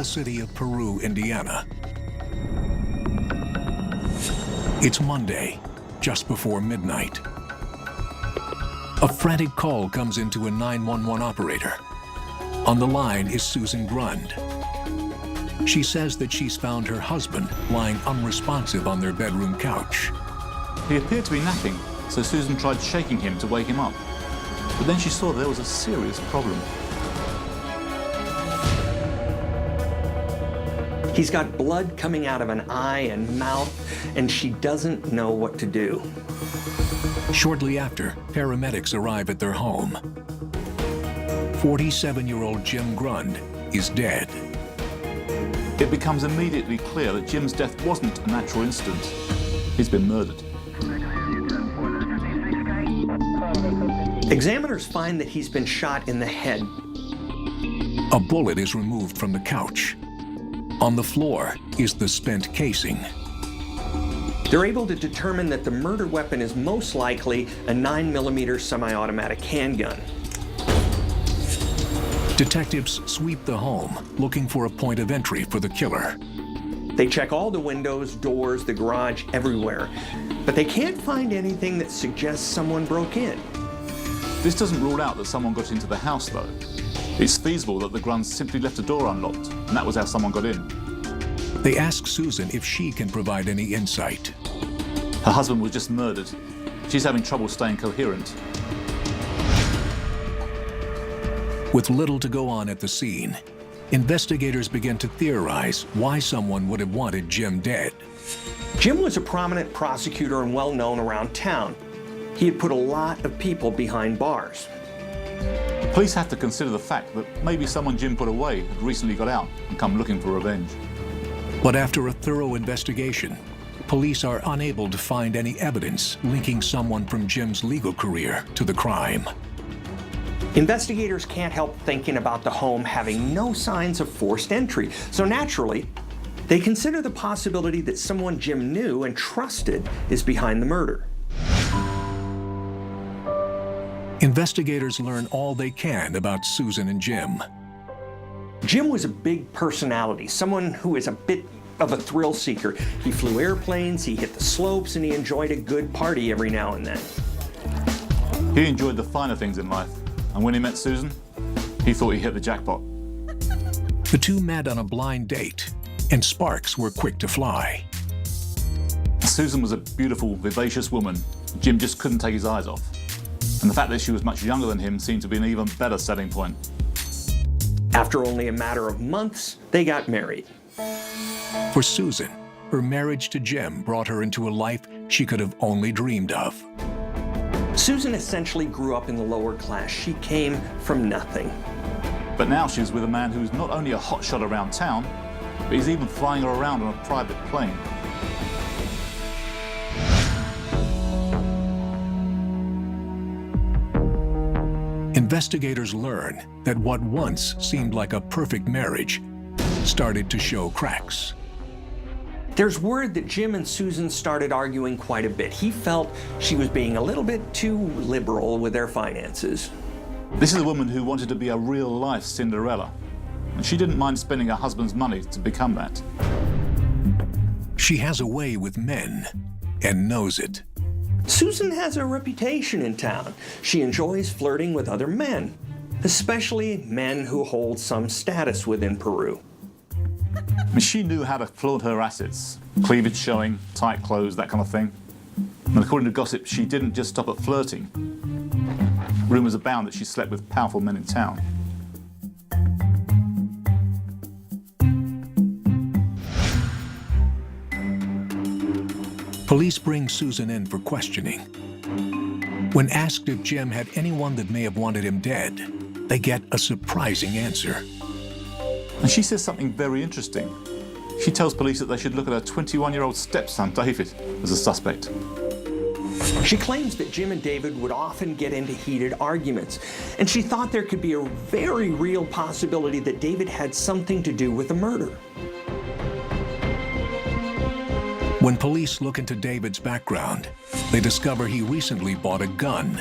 city of Peru, Indiana. It's Monday, just before midnight. A frantic call comes into a 911 operator. On the line is Susan Grund. She says that she's found her husband lying unresponsive on their bedroom couch. He appeared to be napping, so Susan tried shaking him to wake him up. But then she saw there was a serious problem. He's got blood coming out of an eye and mouth, and she doesn't know what to do. Shortly after, paramedics arrive at their home. 47-year-old Jim Grund is dead. It becomes immediately clear that Jim's death wasn't a natural incident. He's been murdered. Examiners find that he's been shot in the head. A bullet is removed from the couch. On the floor is the spent casing. They're able to determine that the murder weapon is most likely a 9mm semi-automatic handgun. Detectives sweep the home, looking for a point of entry for the killer. They check all the windows, doors, the garage, everywhere. But they can't find anything that suggests someone broke in. This doesn't rule out that someone got into the house, though. It's feasible that the Grunds simply left the door unlocked, and that was how someone got in. They ask Susan if she can provide any insight. Her husband was just murdered. She's having trouble staying coherent. With little to go on at the scene, investigators begin to theorize why someone would have wanted Jim dead. Jim was a prominent prosecutor and well known around town. He had put a lot of people behind bars. Police have to consider the fact that maybe someone Jim put away had recently got out and come looking for revenge. But after a thorough investigation, police are unable to find any evidence linking someone from Jim's legal career to the crime. Investigators can't help thinking about the home having no signs of forced entry, so naturally, they consider the possibility that someone Jim knew and trusted is behind the murder. Investigators learn all they can about Susan and Jim. Jim was a big personality, someone who is a bit of a thrill seeker. He flew airplanes, he hit the slopes, and he enjoyed a good party every now and then. He enjoyed the finer things in life, and when he met Susan, he thought he hit the jackpot. The two met on a blind date, and sparks were quick to fly. Susan was a beautiful, vivacious woman Jim just couldn't take his eyes off. And the fact that she was much younger than him seemed to be an even better selling point. After only a matter of months, they got married. For Susan, her marriage to Jim brought her into a life she could have only dreamed of. Susan essentially grew up in the lower class. She came from nothing. But now she was with a man who's not only a hotshot around town, but he's even flying her around on a private plane. Investigators learn that what once seemed like a perfect marriage started to show cracks. There's word that Jim and Susan started arguing quite a bit. He felt she was being a little bit too liberal with their finances. This is a woman who wanted to be a real-life Cinderella, and she didn't mind spending her husband's money to become that. She has a way with men and knows it. Susan has a reputation in town. She enjoys flirting with other men, especially men who hold some status within Peru. And she knew how to flaunt her assets, cleavage showing, tight clothes, that kind of thing. And according to gossip, she didn't just stop at flirting. Rumours abound that she slept with powerful men in town. Police bring Susan in for questioning. When asked if Jim had anyone that may have wanted him dead, they get a surprising answer. And she says something very interesting. She tells police that they should look at her 21-year-old stepson, David, as a suspect. She claims that Jim and David would often get into heated arguments, and she thought there could be a very real possibility that David had something to do with the murder. When police look into David's background, they discover he recently bought a gun,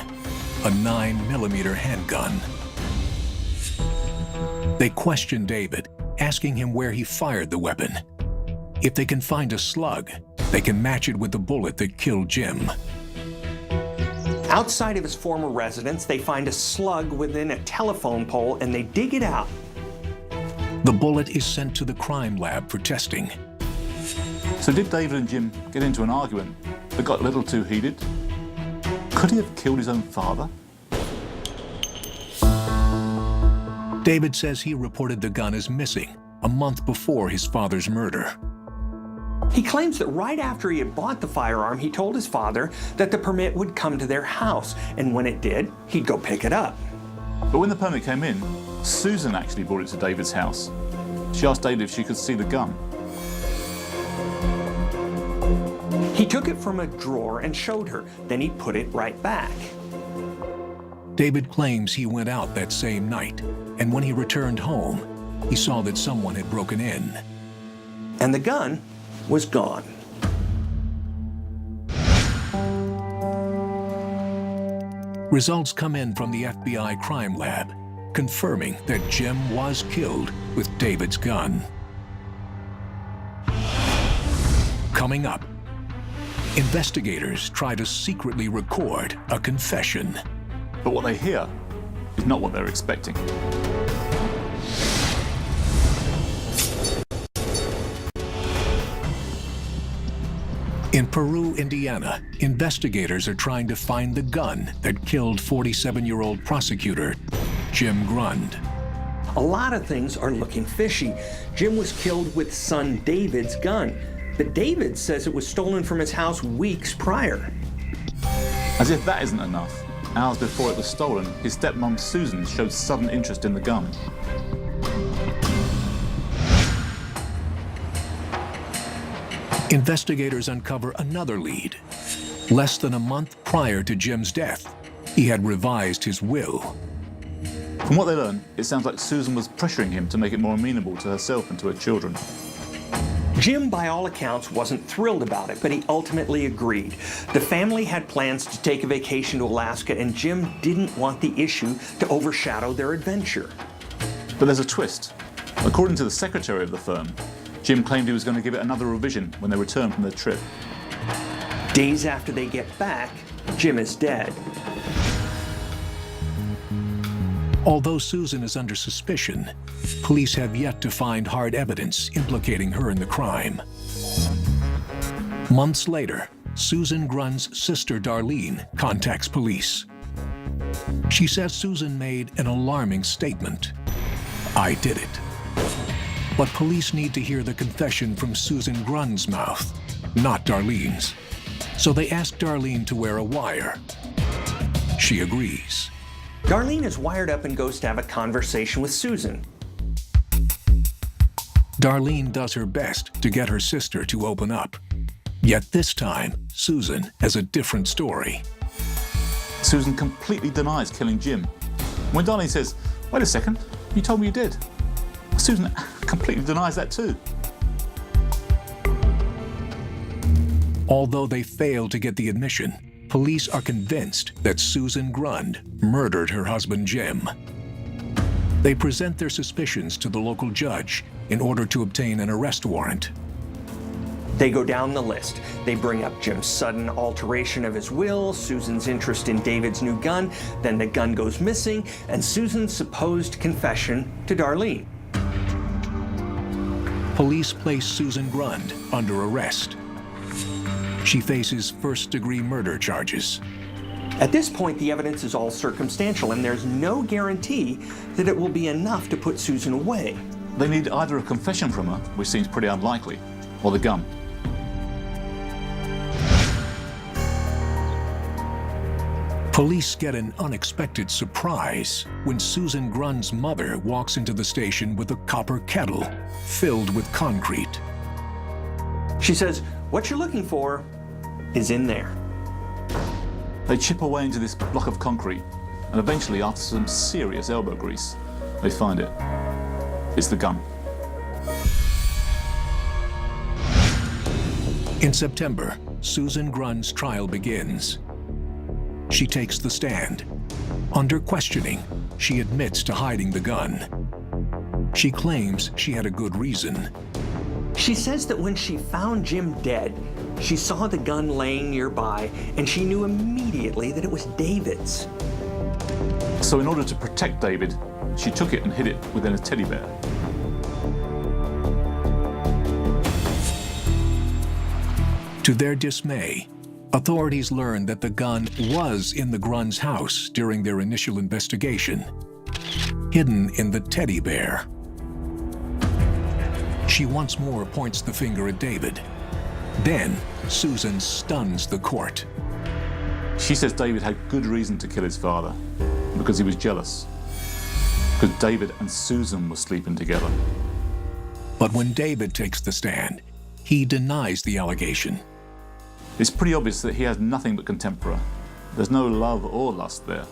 a 9mm handgun. They question David, asking him where he fired the weapon. If they can find a slug, they can match it with the bullet that killed Jim. Outside of his former residence, they find a slug within a telephone pole and they dig it out. The bullet is sent to the crime lab for testing. So did David and Jim get into an argument that got a little too heated? Could he have killed his own father? David says he reported the gun as missing a month before his father's murder. He claims that right after he had bought the firearm, he told his father that the permit would come to their house, and when it did, he'd go pick it up. But when the permit came in, Susan actually brought it to David's house. She asked David if she could see the gun. He took it from a drawer and showed her, then he put it right back. David claims he went out that same night, and when he returned home, he saw that someone had broken in. And the gun was gone. Results come in from the FBI crime lab, confirming that Jim was killed with David's gun. Coming up, investigators try to secretly record a confession. But what they hear is not what they're expecting. In Peru, Indiana, investigators are trying to find the gun that killed 47-year-old prosecutor Jim Grund. A lot of things are looking fishy. Jim was killed with son David's gun, but David says it was stolen from his house weeks prior. As if that isn't enough, hours before it was stolen, his stepmom Susan showed sudden interest in the gun. Investigators uncover another lead. Less than a month prior to Jim's death, he had revised his will. From what they learn, it sounds like Susan was pressuring him to make it more amenable to herself and to her children. Jim, by all accounts, wasn't thrilled about it, but he ultimately agreed. The family had plans to take a vacation to Alaska, and Jim didn't want the issue to overshadow their adventure. But there's a twist. According to the secretary of the firm, Jim claimed he was going to give it another revision when they returned from their trip. Days after they get back, Jim is dead. Although Susan is under suspicion, police have yet to find hard evidence implicating her in the crime. Months later, Susan Grund's sister Darlene contacts police. She says Susan made an alarming statement. "I did it." But police need to hear the confession from Susan Grund's mouth, not Darlene's. So they ask Darlene to wear a wire. She agrees. Darlene is wired up and goes to have a conversation with Susan. Darlene does her best to get her sister to open up. Yet this time, Susan has a different story. Susan completely denies killing Jim. When Darlene says, "Wait a second, you told me you did," Susan completely denies that too. Although they fail to get the admission, police are convinced that Susan Grund murdered her husband Jim. They present their suspicions to the local judge in order to obtain an arrest warrant. They go down the list. They bring up Jim's sudden alteration of his will, Susan's interest in David's new gun, then the gun goes missing, and Susan's supposed confession to Darlene. Police place Susan Grund under arrest. She faces first-degree murder charges. At this point, the evidence is all circumstantial, and there's no guarantee that it will be enough to put Susan away. They need either a confession from her, which seems pretty unlikely, or the gun. Police get an unexpected surprise when Susan Grund's mother walks into the station with a copper kettle filled with concrete. She says, "What you're looking for is in there." They chip away into this block of concrete, and eventually, after some serious elbow grease, they find it. It's the gun. In September, Susan Grund's trial begins. She takes the stand. Under questioning, she admits to hiding the gun. She claims she had a good reason. She says that when she found Jim dead, she saw the gun laying nearby and she knew immediately that it was David's. So in order to protect David, she took it and hid it within a teddy bear. To their dismay, authorities learned that the gun was in the Grunns' house during their initial investigation, hidden in the teddy bear. She once more points the finger at David. Then, Susan stuns the court. She says David had good reason to kill his father, because he was jealous. Because David and Susan were sleeping together. But when David takes the stand, he denies the allegation. It's pretty obvious that he has nothing but contempt for her. There's no love or lust there.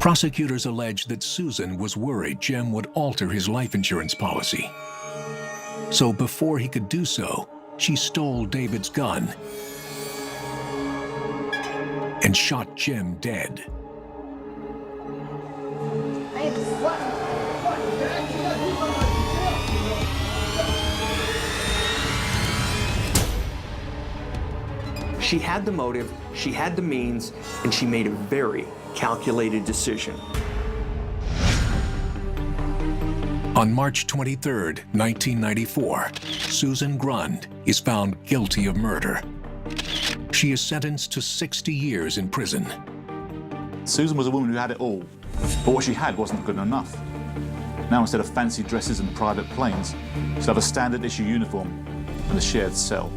Prosecutors allege that Susan was worried Jim would alter his life insurance policy. So before he could do so, she stole David's gun and shot Jim dead. She had the motive, she had the means, and she made a very calculated decision. On March 23, 1994, Susan Grund is found guilty of murder. She is sentenced to 60 years in prison. Susan was a woman who had it all, but what she had wasn't good enough. Now, instead of fancy dresses and private planes, she'll have a standard issue uniform and a shared cell.